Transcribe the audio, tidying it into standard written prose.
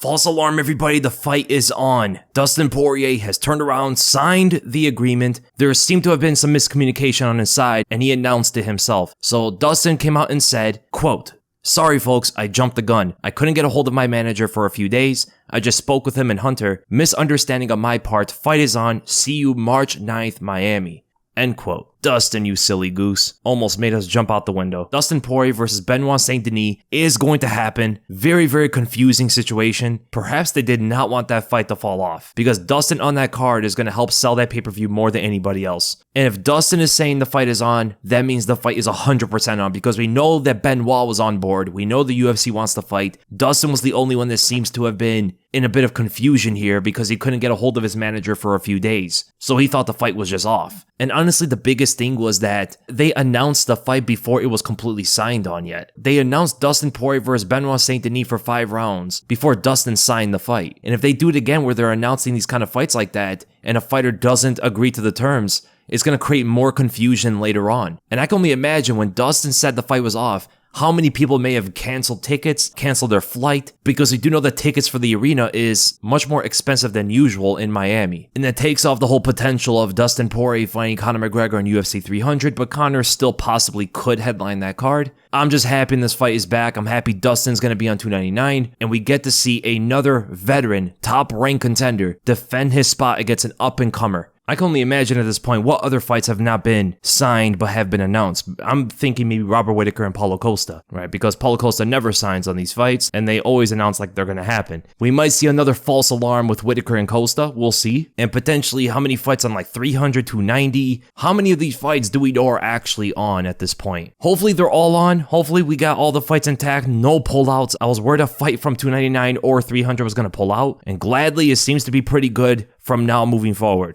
False alarm, everybody, the fight is on. Dustin Poirier has turned around, signed the agreement. There seemed to have been some miscommunication on his side, and he announced it himself. So Dustin came out and said, quote, "Sorry folks, I jumped the gun. I couldn't get a hold of my manager for a few days. I just spoke with him and Hunter. Misunderstanding on my part. Fight is on. See you March 9th, Miami." End quote. Dustin, you silly goose. Almost made us jump out the window. Dustin Poirier versus Benoit Saint Denis is going to happen. Very, very confusing situation. Perhaps they did not want that fight to fall off because Dustin on that card is going to help sell that pay-per-view more than anybody else. And if Dustin is saying the fight is on, that means the fight is 100% on because we know that Benoit was on board. We know the UFC wants to fight. Dustin was the only one that seems to have been in a bit of confusion here because he couldn't get a hold of his manager for a few days. So he thought the fight was just off. And honestly, the biggest thing was that they announced the fight before it was completely signed on yet. They announced Dustin Poirier versus Benoit Saint Denis for 5 rounds before Dustin signed the fight. And if they do it again where they're announcing these kind of fights like that and a fighter doesn't agree to the terms, it's going to create more confusion later on. And I can only imagine when Dustin said the fight was off, how many people may have canceled tickets, canceled their flight, because we do know that tickets for the arena is much more expensive than usual in Miami. And that takes off the whole potential of Dustin Poirier fighting Conor McGregor in UFC 300, but Conor still possibly could headline that card. I'm just happy this fight is back. I'm happy Dustin's going to be on 299, and we get to see another veteran, top-ranked contender defend his spot against an up-and-comer. I can only imagine at this point what other fights have not been signed but have been announced. I'm thinking maybe Robert Whittaker and Paulo Costa, right? Because Paulo Costa never signs on these fights and they always announce like they're going to happen. We might see another false alarm with Whittaker and Costa. We'll see. And potentially how many fights on like 300, 290? How many of these fights do we know are actually on at this point? Hopefully they're all on. Hopefully we got all the fights intact. No pullouts. I was worried a fight from 299 or 300 was going to pull out. And gladly it seems to be pretty good from now moving forward.